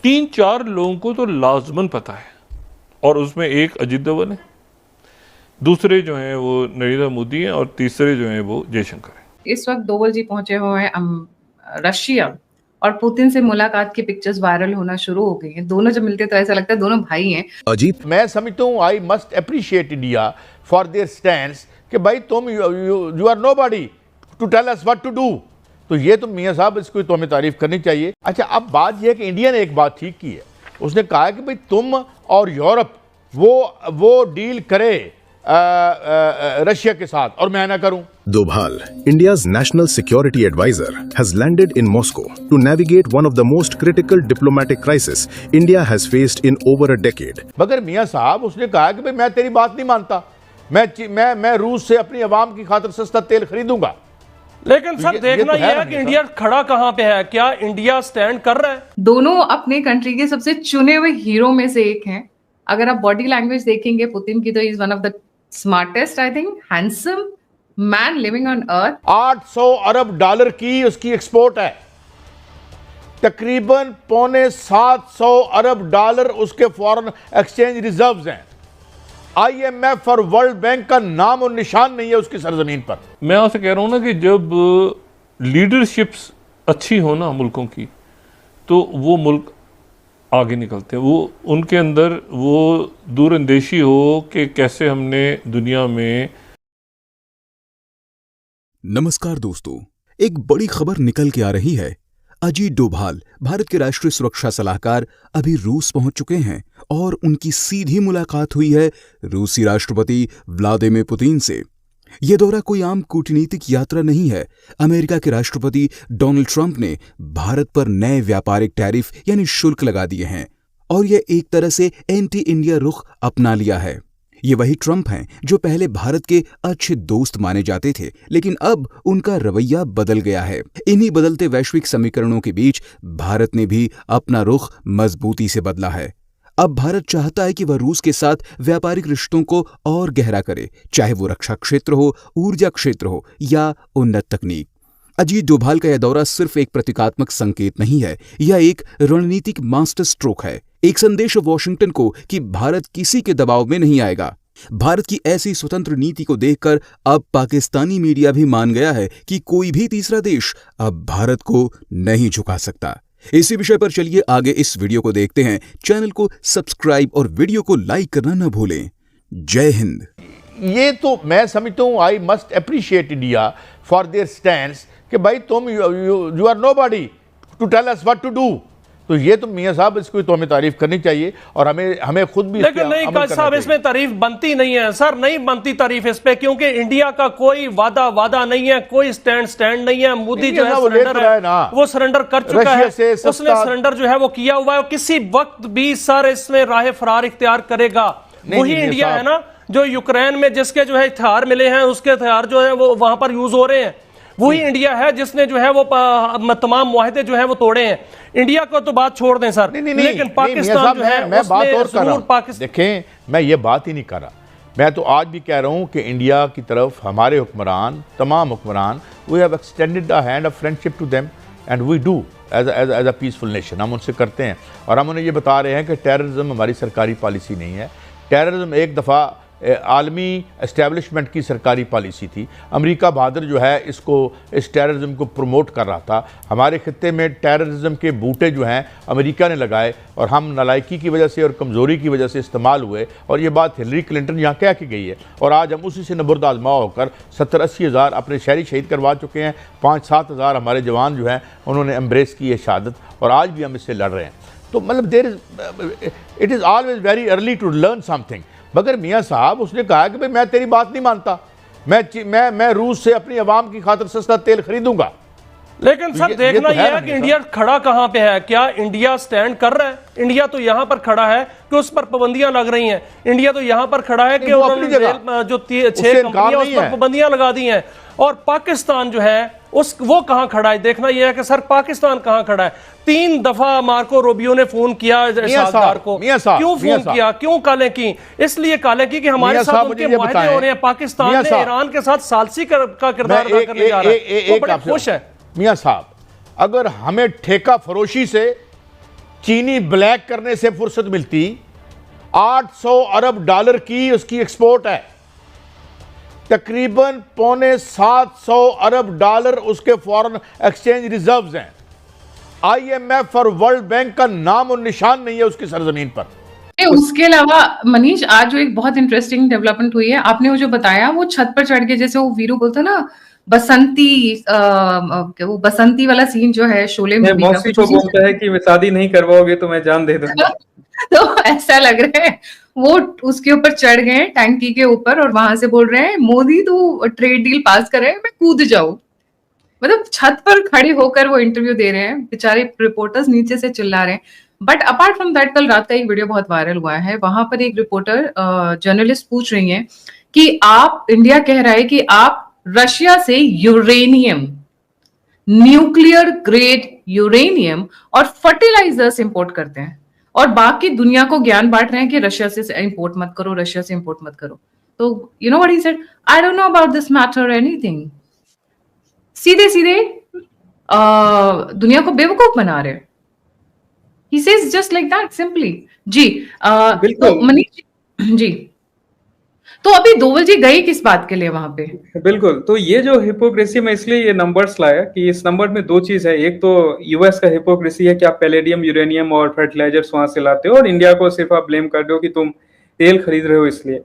3-4 लोगों को तो लाजमन पता है, और उसमें एक अजीत दोवल है, दूसरे जो हैं वो नरेंद्र मोदी हैं, और तीसरे जो हैं वो जयशंकर हैं। इस वक्त दोवल जी पहुंचे हुए हैं रशिया, और पुतिन से मुलाकात की पिक्चर्स वायरल होना शुरू हो गई हैं। दोनों जब मिलते तो ऐसा लगता है दोनों भाई हैं। अजीत, मैं समझता हूँ I must appreciate India for their stands कि भाई तुम you are nobody to tell us what to do. तो ये तो मियाँ साहब इसको तो हमें तारीफ करनी चाहिए। अच्छा, अब बात यह है कि इंडिया ने एक बात ठीक की है, उसने कहा है कि भाई तुम और यूरोप वो डील करे रशिया के साथ और मैं ना करूं। Doval, India's national security advisor, has landed in Moscow to navigate one of the most critical diplomatic crises India has faced in over a decade. मगर मियां साहब उसने कहा कि भाई मैं तेरी बात नहीं मानता, मैं रूस से अपनी आवाम की खातिर सस्ता तेल खरीदूंगा। लेकिन सर देखना यह है कि इंडिया खड़ा कहां पे है, क्या इंडिया स्टैंड कर रहा है? दोनों अपने कंट्री के सबसे चुने हुए हीरो में से एक हैं। अगर आप बॉडी लैंग्वेज देखेंगे पुतिन की, तो is one of the smartest, I think handsome man living on earth. 800 Arab dollar की उसकी एक्सपोर्ट है, तकरीबन 750 अरब डॉलर उसके फॉरेन एक्सचेंज रिजर्व्स हैं। IMF और वर्ल्ड बैंक का नाम और निशान नहीं है उसकी सरजमीन पर। मैं आपसे कह रहा हूं ना कि जब लीडरशिप्स अच्छी हो ना मुल्कों की, तो वो मुल्क आगे निकलते हैं, वो उनके अंदर वो दूरअंदेशी हो कि कैसे हमने दुनिया में। नमस्कार दोस्तों, एक बड़ी खबर निकल के आ रही है। अजीत डोभाल, भारत के राष्ट्रीय सुरक्षा सलाहकार, अभी रूस पहुंच चुके हैं और उनकी सीधी मुलाकात हुई है रूसी राष्ट्रपति व्लादिमीर पुतिन से। यह दौरा कोई आम कूटनीतिक यात्रा नहीं है। अमेरिका के राष्ट्रपति डोनाल्ड ट्रंप ने भारत पर नए व्यापारिक टैरिफ यानी शुल्क लगा दिए हैं और यह एक तरह से एंटी इंडिया रुख अपना लिया है। ये वही ट्रंप हैं जो पहले भारत के अच्छे दोस्त माने जाते थे, लेकिन अब उनका रवैया बदल गया है। इन्हीं बदलते वैश्विक समीकरणों के बीच भारत ने भी अपना रुख मजबूती से बदला है। अब भारत चाहता है कि वह रूस के साथ व्यापारिक रिश्तों को और गहरा करे, चाहे वो रक्षा क्षेत्र हो, ऊर्जा क्षेत्र हो या उन्नत तकनीक। अजीत डोभाल का यह दौरा सिर्फ एक प्रतीकात्मक संकेत नहीं है, यह एक रणनीतिक मास्टर स्ट्रोक है, एक संदेश वॉशिंगटन को कि भारत किसी के दबाव में नहीं आएगा। भारत की ऐसी स्वतंत्र नीति को देखकर अब पाकिस्तानी मीडिया भी मान गया है कि कोई भी तीसरा देश अब भारत को नहीं झुका सकता। इसी विषय पर चलिए आगे इस वीडियो को देखते हैं। चैनल को सब्सक्राइब और वीडियो को लाइक करना न भूलें। जय हिंद। ये तो मैं समझता हूँ I must appreciate India for their stands कि भाई तुम you are nobody to tell us what to do. तो ये तो मियाँ साहब इसको तो हमें तारीफ करनी चाहिए और हमें खुद भी। लेकिन नहीं काजी साहब, इसमें तारीफ बनती नहीं है सर, नहीं बनती तारीफ इस पे, क्योंकि इंडिया का कोई वादा नहीं है, कोई स्टैंड नहीं है। मोदी जो है सरेंडर है, वो सरेंडर कर चुका है, उसने सरेंडर जो है वो किया हुआ है। किसी वक्त भी सर इसमें राह फरार इख्तियार करेगा। वही इंडिया है ना जो यूक्रेन में जिसके जो है हथियार मिले हैं, उसके हथियार जो है वो वहां पर यूज हो रहे हैं। वही इंडिया है जिसने जो है वो तमाम मुआहदे जो है वो तोड़े हैं। इंडिया को तो बात छोड़ दें सर, लेकिन पाकिस्तान जो है मैं बात और कर रहा हूं। देखें, मैं ये बात ही नहीं कर रहा, मैं तो आज भी कह रहा हूं कि इंडिया की तरफ हमारे हुक्मरान, तमाम हुक्मरान, we have extended the hand of friendship to them and we do as a peaceful nation. हम उनसे करते हैं और हम उन्हें ये बता रहे हैं कि टेररिज्म हमारी सरकारी पॉलिसी नहीं है। टेररिज्म एक दफ़ा आलमी एस्टेब्लिशमेंट की सरकारी पॉलिसी थी। अमेरिका बहादुर जो है इस टेररिज्म को प्रमोट कर रहा था। हमारे खित्ते में टेररिज्म के बूटे जो हैं अमेरिका ने लगाए और हम नालायकी की वजह से और कमज़ोरी की वजह से इस्तेमाल हुए। और ये बात हिलरी क्लिंटन यहाँ कह के गई है और आज हम उसी से नबुर्द आजमा होकर 70-80 हज़ार अपने शहरी शहीद करवा चुके हैं। 5-7 हज़ार हमारे जवान जो हैं उन्होंने एम्ब्रेस की है शहादत और आज भी हम इससे लड़ रहे हैं। तो मतलब it is always very early to learn something. मगर मियाँ साहब उसने कहा कि भाई मैं तेरी बात नहीं मानता, मैं रूस से अपनी आवाम की खातिर सस्ता तेल खरीदूंगा। लेकिन सर देखना यह है कि इंडिया खड़ा कहां पे है, क्या इंडिया स्टैंड कर रहा है? इंडिया तो यहां पर खड़ा है कि उस पर पाबंदियां लग रही हैं। इंडिया तो यहां पर खड़ा है कि उन्होंने जो 6 कंपनियां उस पर पाबंदियां लगा दी हैं। और पाकिस्तान जो है वो कहां खड़ा है? देखना यह है कि सर पाकिस्तान कहां खड़ा है। 3 दफा मार्को रूबियो ने फोन किया शाहदार को, क्यों फोन किया, क्यों कालें की? इसलिए कालें की कि हमारे साथ उनके मुआहदे हो रहे हैं। पाकिस्तान ने ईरान के साथ सालसी का किरदार अदा करने जा रहा है, वो बड़े खुश है। मियाँ साहब, अगर हमें ठेका फरोशी से चीनी ब्लैक करने से फुर्सत मिलती, 800 अरब डॉलर की उसकी एक्सपोर्ट है, तकरीबन पौने 700 अरब डॉलर उसके फॉरेन एक्सचेंज रिजर्व्स हैं। IMF और वर्ल्ड बैंक का नाम और निशान नहीं है उसकी सरजमीन पर। उसके अलावा मनीष, आज जो एक बहुत इंटरेस्टिंग डेवलपमेंट हुई है, आपने वो जो बताया, वो छत पर चढ़ के, जैसे वो वीरू बोलता ना वो बसंती वाला सीन जो है शोले मूवी का, मौसी को बोलता है कि मैं शादी नहीं करवाओगे तो मैं जान दे दूंगा। तो ऐसा लग रहा है वो उसके ऊपर चढ़ गए टैंकी के ऊपर और वहां से बोल रहे हैं मोदी तू ट्रेड डील पास करे, मैं कूद जाऊं। मतलब छत पर खड़े होकर वो इंटरव्यू दे रहे हैं, बेचारे रिपोर्टर्स नीचे से चिल्ला रहे हैं। बट अपार्ट फ्रॉम दैट, कल रात का एक वीडियो बहुत वायरल हुआ है, वहां पर एक रिपोर्टर जर्नलिस्ट पूछ रही है कि आप, इंडिया कह रहा है कि आप रशिया से यूरेनियम, न्यूक्लियर ग्रेड यूरेनियम और फर्टिलाइजर्स इंपोर्ट करते हैं और बाकी दुनिया को ज्ञान बांट रहे हैं कि रशिया से इंपोर्ट मत करो, रशिया से इंपोर्ट मत करो। तो you know what he said, I don't know about this matter anything. सीधे सीधे दुनिया को बेवकूफ बना रहे हैं। He says just like that simply। जी तो मनीष जी, तो अभी डोवल जी गए किस बात के लिए वहां पे? बिल्कुल, तो ये जो हिपोक्रेसी में इसलिए ये नंबर्स लाया कि इस नंबर में दो चीज है। एक तो यूएस का हिपोक्रेसी है कि आप पैलेडियम, यूरेनियम और फर्टिलाइजर्स वहां से लाते हो और इंडिया को सिर्फ आप ब्लेम कर रहे हो कि तुम तेल खरीद रहे हो इसलिए।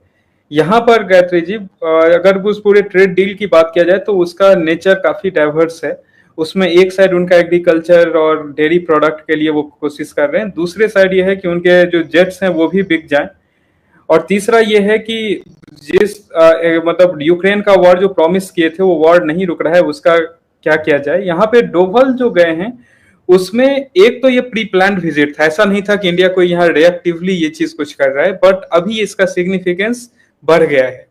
यहाँ पर गायत्री जी, अगर उस पूरे ट्रेड डील की बात किया जाए तो उसका नेचर काफी डाइवर्स है। उसमें एक साइड उनका एग्रीकल्चर और डेयरी प्रोडक्ट के लिए वो कोशिश कर रहे हैं, दूसरे साइड ये है कि उनके जो जेट्स हैं वो भी बिक जाएं, और तीसरा ये है कि जिस मतलब यूक्रेन का वॉर जो प्रॉमिस किए थे वो वॉर नहीं रुक रहा है, उसका क्या किया जाए। यहाँ पे डोवल जो गए हैं उसमें एक तो ये प्री प्लान्ड विजिट था, ऐसा नहीं था कि इंडिया कोई यहाँ रिएक्टिवली ये चीज कुछ कर रहा है, बट अभी इसका सिग्निफिकेंस बढ़ गया है।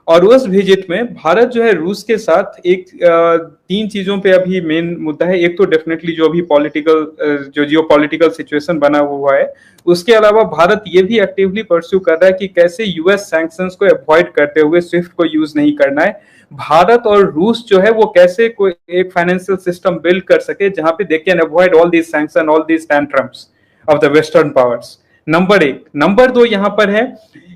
और उस विजिट में भारत जो है रूस के साथ एक तीन चीजों पे अभी मेन मुद्दा है। एक तो डेफिनेटली जो अभी पॉलिटिकल जो जियोपॉलिटिकल सिचुएशन बना हुआ है, उसके अलावा भारत ये भी एक्टिवली परस्यू कर रहा है कि कैसे यूएस सैंक्शंस को अवॉइड करते हुए स्विफ्ट को यूज नहीं करना है। भारत और रूस जो है वो कैसे कोई एक फाइनेंशियल सिस्टम बिल्ड कर सके जहां पे they can avoid all these sanction, all these tantrums of the western powers. Number एक। नंबर दो यहाँ पर है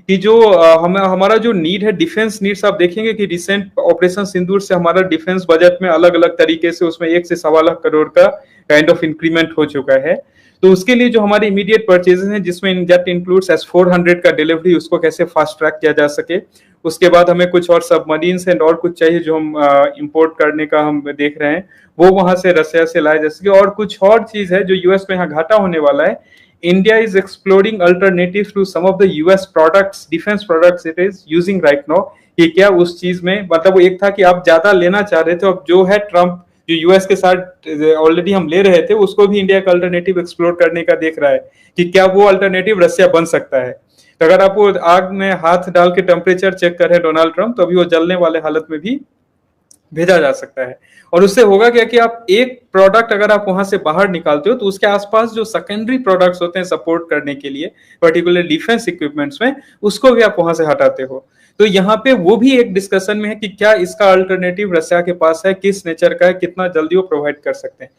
कि जो हमारा जो नीड है, डिफेंस नीड्स, आप देखेंगे कि रिसेंट ऑपरेशन सिंदूर से हमारा डिफेंस बजट में अलग अलग तरीके से उसमें 1 से 1.25 लाख करोड़ का काइंड ऑफ इंक्रीमेंट हो चुका है। तो उसके लिए जो हमारे इमीडिएट परचेजेस हैं, जिसमें दैट इंक्लूड्स S-400 का डिलीवरी, उसको कैसे फास्ट ट्रैक किया जा सके। उसके बाद हमें कुछ और सबमरीन्स एंड और कुछ चाहिए जो हम इंपोर्ट करने का हम देख रहे हैं, वो वहां से रशिया से लाए जा सके। और कुछ और चीज है जो यूएस में यहाँ घाटा होने वाला है। India is exploring alternatives to some of the US products, defense products it is using right now। कि क्या उस चीज में, मतलब वो एक था कि आप ज्यादा लेना चाह रहे थे, अब जो है ट्रम्प जो यूएस के साथ ऑलरेडी हम ले रहे थे, उसको भी इंडिया का अल्टरनेटिव एक्सप्लोर करने का देख रहा है कि क्या वो अल्टरनेटिव रशिया बन सकता है। तो अगर आप वो आग में हाथ डाल के टेम्परेचर चेक कर रहे हैं डोनाल्ड ट्रम्प, तो अभी वो जलने वाले हालत में भी भेजा जा सकता है। और उससे होगा क्या कि आप एक प्रोडक्ट अगर आप वहां से बाहर निकालते हो तो उसके आसपास जो सेकेंडरी प्रोडक्ट्स होते हैं सपोर्ट करने के लिए, पर्टिकुलर डिफेंस इक्विपमेंट्स में, उसको भी आप वहां से हटाते हो। तो यहाँ पे वो भी एक डिस्कशन में है कि क्या इसका अल्टरनेटिव रशिया के पास है, किस नेचर का है, कितना जल्दी वो प्रोवाइड कर सकते हैं।